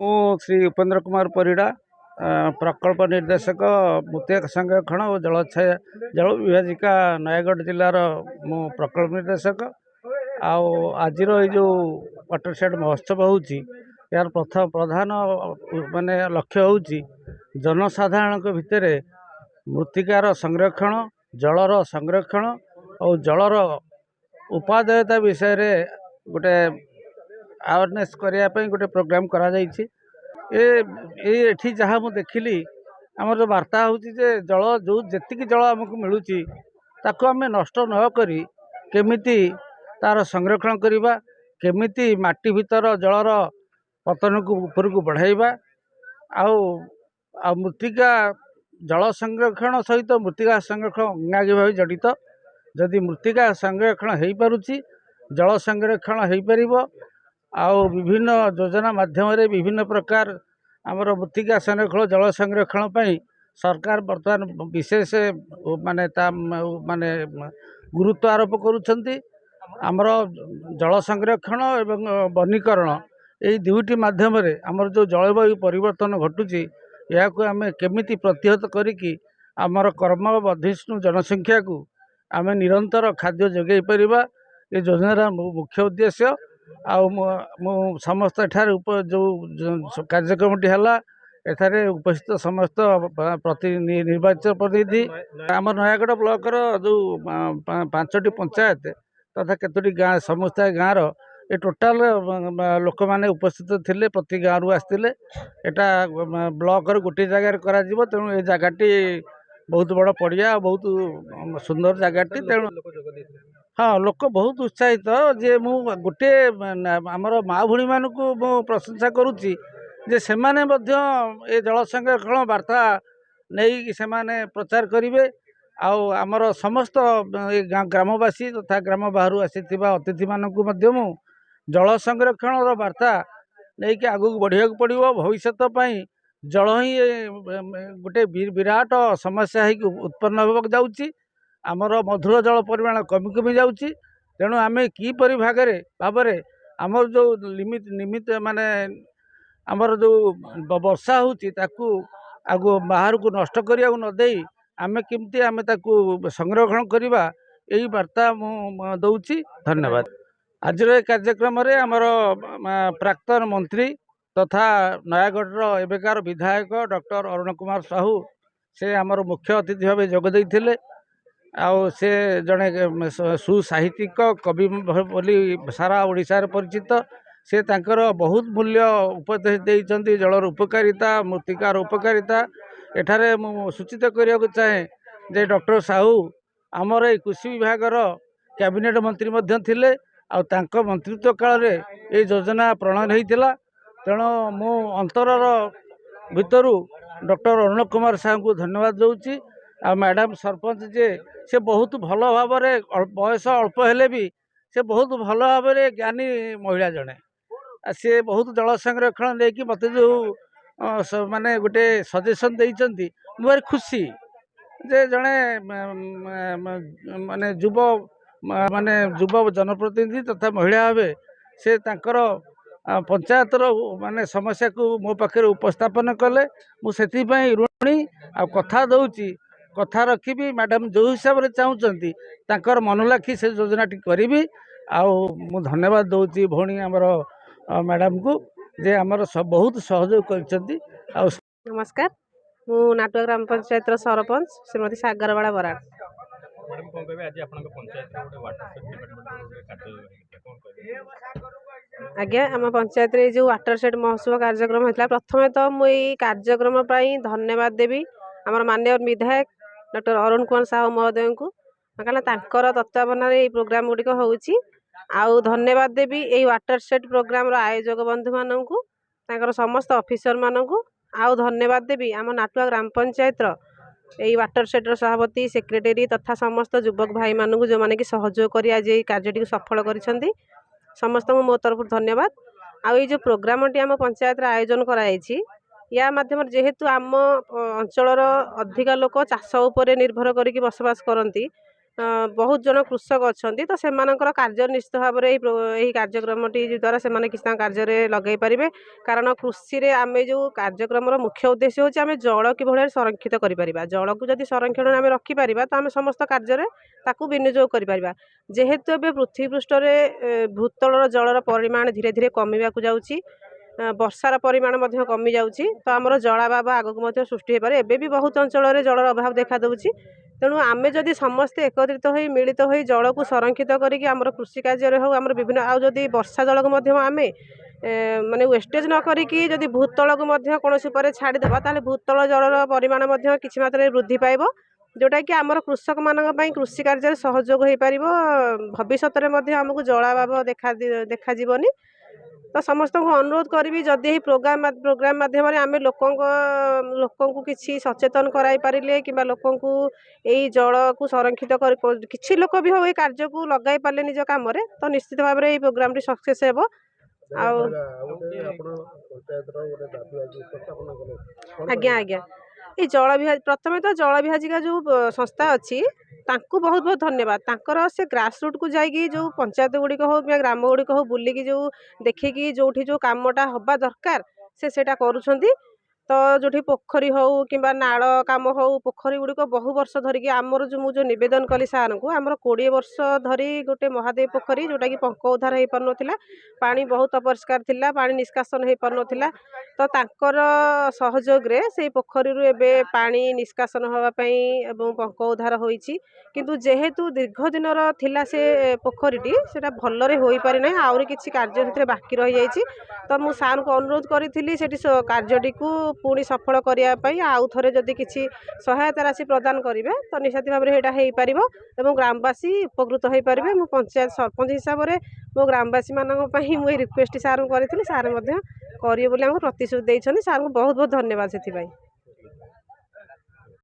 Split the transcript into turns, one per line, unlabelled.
ମୁଁ ଶ୍ରୀ ଉପେନ୍ଦ୍ର କୁमाର ପରିଡ଼ା प्रकल्प निर्देशक मृत्तिका संरक्षण और जलछाया जल विभाजिका नयागढ़ जिलार मु प्रकल्प निर्देशक आज जो वाटरशेड महोत्सव होची यार प्रधान माने लक्ष्य होची जनसाधारण भितर मृत्तिकार संरक्षण जलर संरक्षण और जलर उपादेयता विषय रे गोटे अवेयरनेस करने गोटे प्रोग्राम करा जायछि। एठी जहाँ मु देखिली आमर जो वार्ता होची जे जल जो जेतिकी जल आमको मिलूची ताको आमे नष्ट न करी केमिति तार संरक्षण करिबा केमिति माटी भीतर जलर पतन को ऊपर को बढ़ाइबा आउ मृत्तिका जल संरक्षण सहित मृत्तिका संरक्षण अंगांगी भाव जड़ित जदि मृत्तिका संरक्षण हो पारुची जल संरक्षण हो पारिबो आउ विभिन्न योजना माध्यम विभिन्न प्रकार आमर मृत्तिका संरक्षण जल संरक्षण पर सरकार बर्तमान विशेष माने माने गुरुत्व आरोप करुछंती। आमर जल संरक्षण एवं वनीकरण यही दुईटी माध्यम आमर जो जलवायु परिवर्तन घटुची या आम केमिति प्रतिहत करिकी आमर कर्म वर्धिष्णु जनसंख्या को आम निरंतर खाद्य जोगाई परिबा ये योजनार मुख्य उद्देश्य। समस्त एठार जो कार्यक्रमटी है एठारे उपस्थित समस्त निर्वाचित प्रतिनिधि आम नयागढ़ ब्लॉकर जो 5टी पंचायत तथा केतोटी गाँ समस्त गाँव ये टोटाल लोक मैंने उपस्थित थिले प्रति गाँव आसते एटा ब्लॉकर गोटे जगार करा तेणु ये जगटी बहुत बड़ पड़िया बहुत सुंदर जगटी तेणु हाँ लोक बहुत उत्साहित जे मु गोटे आमर माँ भूणी मान को मु प्रशंसा करुच्ची जे सेमाने ए जल संरक्षण वार्ता नहीं सेमाने प्रचार करेंगे आमर समस्त ग्रामवासी तथा ग्राम बाहर आसीथिबा अतिथि मानकु मध्य मु जल संरक्षण वार्ता नहीं कि आगु बढ़िया पड़ो भविष्य जल ही गोटे विराट समस्या है उत्पन्न होगा जाउची आमर मधुर जल परिमाण कमी कमी जाउची तेणु आमे किपरि भावरे आमर जो निमित्त माने आमर जो वर्षा होची ताकू आगु बाहर को नष्ट करिया न देई आमे किमती आमे ताकू संरक्षण करिबा यही वार्ता मु दउची। धन्यवाद। आज कार्यक्रम रे आमर प्राक्तन मंत्री तथा नयागढ़ एबेकार विधायक डॉक्टर अरुण कुमार साहू से आमर मुख्य अतिथि भाव जोग देइथिले आउ से जड़े सुसाहित्यिक कवि बोली सारा ओडिशा रे परिचित से तांकर बहुत मूल्य उपदेश देइचंती जलर उपकारिता मृत्तिकार उपकारिता एठारे मु सूचित करिया चाहे जे डॉक्टर साहू आमर ए कृषि विभाग कैबिनेट मंत्री मध्य थिले आ तांको मंत्रित्व काल रे ए योजना प्रणयन होइतिला तेणु मु अंतरर भितरु डॉक्टर अरुण कुमार साहू को धन्यवाद दूची आ मैडम सरपंच जे से बहुत भल भाव बयस अल्प हेले भी से बहुत भल भाव ज्ञानी महिला जड़े सी बहुत जल संरक्षण लेकिन मत जो माने गोटे सजेसन देइचंती भारी खुशी जे जड़े माने युव जनप्रतिनिधि तथा महिला भावे से तांकर पंचायतर माने समस्या को मो पाखे उपस्थापन कले मुझे ऋणी आ कथा दौची कथा रखी मैडम जो हिसाब से चाहूँगी तांकर मन लाखी से योजना टी करी मु धन्यवाद दौची भौणी आमर मैडम को जे आमर बहुत सहयोग कर।
नमस्कार मु नाटुआ ग्राम पंचायत सरपंच श्रीमती सागरबाड़ा बराड़।
मैडम कौन कहे आज आपन पंचायत रे वाटर सेट डिपार्टमेंट कार्य कौन कहे
आज्ञा आम पंचायत रे जो वाटर सेट महोत्सव कार्यक्रम होता प्रथम तो मुझे कार्यक्रम धन्यवाद देवी आम माननीय विधायक डॉक्टर अरुण कुमार साहू महोदय को कहना तत्वावधान ये प्रोग्राम गुड़िक होउची आउ धन्यवाद देवी ये वाटर सेट प्रोग्राम आयोजक बंधु मानू समस्त ऑफिसर मानू आउ धन्यवाद देवी आम नाटुआ ग्राम पंचायत यही वाटर सेटर सभापति सेक्रेटरी तथा समस्त युवक भाई मानू जो मैंने कि सहयोग कर आज ये कार्य सफल कर समस्त मो तरफ धन्यवाद। आउ ये जो प्रोग्राम टी आम पंचायत आयोजन कराई या माध्यम जेहेतु आम अंचल अधिका लोक चाष उपर निर्भर करके बसवास करती ବହୁତ ଜଣ କୃଷକ ଅଛନ୍ତି ତ ସେମାନଙ୍କର କାର୍ଯ୍ୟ ନିଶ୍ଚିତ ଭାବରେ ଏହି କାର୍ଯ୍ୟକ୍ରମଟି ଦ୍ୱାରା ସେମାନେ କିଛି ତାଙ୍କ କାର୍ଯ୍ୟରେ ଲଗାଇ ପାରିବେ। କାରଣ କୃଷିରେ ଆମେ ଯେଉଁ କାର୍ଯ୍ୟକ୍ରମର ମୁଖ୍ୟ ଉଦ୍ଦେଶ୍ୟ ହେଉଛି ଆମେ ଜଳ କିଭଳି ଭାବରେ ସଂରକ୍ଷିତ କରିପାରିବା। ଜଳକୁ ଯଦି ସଂରକ୍ଷଣ ଆମେ ରଖିପାରିବା ତ ଆମେ ସମସ୍ତ କାର୍ଯ୍ୟରେ ତାକୁ ବିନିଯୋଗ କରିପାରିବା। ଯେହେତୁ ଏବେ ପୃଥିବୀ ପୃଷ୍ଠରେ ଭୂତଳର ଜଳର ପରିମାଣ ଧୀରେ ଧୀରେ କମିବାକୁ ଯାଉଛି, ବର୍ଷାର ପରିମାଣ ମଧ୍ୟ କମି ଯାଉଛି, ତ ଆମର ଜଳାଭାବ ଆଗକୁ ମଧ୍ୟ ସୃଷ୍ଟି ହୋଇପାରେ। ଏବେ ବି ବହୁତ ଅଞ୍ଚଳରେ ଜଳର ଅଭାବ ଦେଖାଦେଉଛି। ତେଣୁ ଆମେ ଯଦି ସମସ୍ତେ ଏକତ୍ରିତ ହୋଇ ମିଳିତ ହୋଇ ଜଳକୁ ସଂରକ୍ଷିତ କରିକି ଆମର କୃଷି କାର୍ଯ୍ୟରେ ହେଉ ଆମର ବିଭିନ୍ନ ଆଉ ଯଦି ବର୍ଷା ଜଳକୁ ମଧ୍ୟ ଆମେ ମାନେ ୱେଷ୍ଟେଜ୍ ନ କରିକି ଯଦି ଭୂତଳକୁ ମଧ୍ୟ କୌଣସି ଉପାୟରେ ଛାଡ଼ିଦେବା ତାହେଲେ ଭୂତଳ ଜଳର ପରିମାଣ ମଧ୍ୟ କିଛି ମାତ୍ରାରେ ବୃଦ୍ଧି ପାଇବ, ଯେଉଁଟାକି ଆମର କୃଷକମାନଙ୍କ ପାଇଁ କୃଷି କାର୍ଯ୍ୟରେ ସହଯୋଗ ହୋଇପାରିବ। ଭବିଷ୍ୟତରେ ମଧ୍ୟ ଆମକୁ ଜଳାଭାବ ଦେଖାଯିବନି। ତ ସମସ୍ତଙ୍କୁ ଅନୁରୋଧ କରିବି ଯଦି ଏହି ପ୍ରୋଗ୍ରାମ ମାଧ୍ୟମରେ ଆମେ ଲୋକଙ୍କୁ କିଛି ସଚେତନ କରାଇପାରିଲେ କିମ୍ବା ଲୋକଙ୍କୁ ଏଇ ଜଳକୁ ସଂରକ୍ଷିତ କରି କିଛି ଲୋକ ବି ହଉ ଏଇ କାର୍ଯ୍ୟକୁ ଲଗାଇ ପାରିଲେ ନିଜ କାମରେ ତ ନିଶ୍ଚିତ ଭାବରେ ଏଇ ପ୍ରୋଗ୍ରାମଟି ସକ୍ସେସ୍ ହେବ। ଆଉ ଆଜ୍ଞା ଆଜ୍ଞା ଏଇ ପ୍ରଥମେ ତ ଜଳ ବିଭାଜିକା ଯେଉଁ ସଂସ୍ଥା ଅଛି ତାଙ୍କୁ ବହୁତ ବହୁତ ଧନ୍ୟବାଦ। ତାଙ୍କର ସେ ଗ୍ରାସ ରୁଟ୍କୁ ଯାଇକି ଯେଉଁ ପଞ୍ଚାୟତ ଗୁଡ଼ିକ ହେଉ କିମ୍ବା ଗ୍ରାମ ଗୁଡ଼ିକ ହେଉ ବୁଲିକି ଯେଉଁ ଦେଖିକି ଯେଉଁଠି ଯେଉଁ କାମଟା ହେବା ଦରକାର ସେଇଟା କରୁଛନ୍ତି। ତ ଯେଉଁଠି ପୋଖରୀ ହେଉ କିମ୍ବା ନାଳ କାମ ହେଉ ପୋଖରୀ ଗୁଡ଼ିକ ବହୁ ବର୍ଷ ଧରିକି ଆମର ମୁଁ ଯେଉଁ ନିବେଦନ କଲି ସାର୍ଙ୍କୁ ଆମର 20 ବର୍ଷ ଧରି ଗୋଟେ ମହାଦେବ ପୋଖରୀ ଯେଉଁଟାକି ପଙ୍କ ଉଦ୍ଧାର ହୋଇପାରୁନଥିଲା, ପାଣି ବହୁତ ଅପରିଷ୍କାର ଥିଲା, ପାଣି ନିଷ୍କାସନ ହୋଇପାରୁନଥିଲା। ତ ତାଙ୍କର ସହଯୋଗରେ ସେଇ ପୋଖରୀରୁ ଏବେ ପାଣି ନିଷ୍କାସନ ହେବା ପାଇଁ ଏବଂ ପଙ୍କ ଉଦ୍ଧାର ହୋଇଛି। କିନ୍ତୁ ଯେହେତୁ ଦୀର୍ଘ ଦିନର ଥିଲା ସେ ପୋଖରୀଟି ସେଇଟା ଭଲରେ ହୋଇପାରି ନାହିଁ, ଆହୁରି କିଛି କାର୍ଯ୍ୟ ସେଥିରେ ବାକି ରହିଯାଇଛି। ତ ମୁଁ ସାର୍ଙ୍କୁ ଅନୁରୋଧ କରିଥିଲି ସେଠି କାର୍ଯ୍ୟଟିକୁ ପୁଣି ସଫଳ କରିବା ପାଇଁ ଆଉ ଥରେ ଯଦି କିଛି ସହାୟତା ରାଶି ପ୍ରଦାନ କରିବେ ତ ନିହାତି ଭାବରେ ସେଇଟା ହୋଇପାରିବ ଏବଂ ଗ୍ରାମବାସୀ ଉପକୃତ ହୋଇପାରିବେ। ମୁଁ ପଞ୍ଚାୟତ ସରପଞ୍ଚ ହିସାବରେ ମୋ ଗ୍ରାମବାସୀମାନଙ୍କ ପାଇଁ ମୁଁ ଏଇ ରିକ୍ୱେଷ୍ଟ ସାର୍ଙ୍କୁ କରିଥିଲି, ସାର୍ ମଧ୍ୟ କରିବେ ବୋଲି ଆମକୁ ପ୍ରତିଶ୍ରୁତି ଦେଇଛନ୍ତି। ସାର୍ଙ୍କୁ ବହୁତ ବହୁତ ଧନ୍ୟବାଦ ସେଥିପାଇଁ।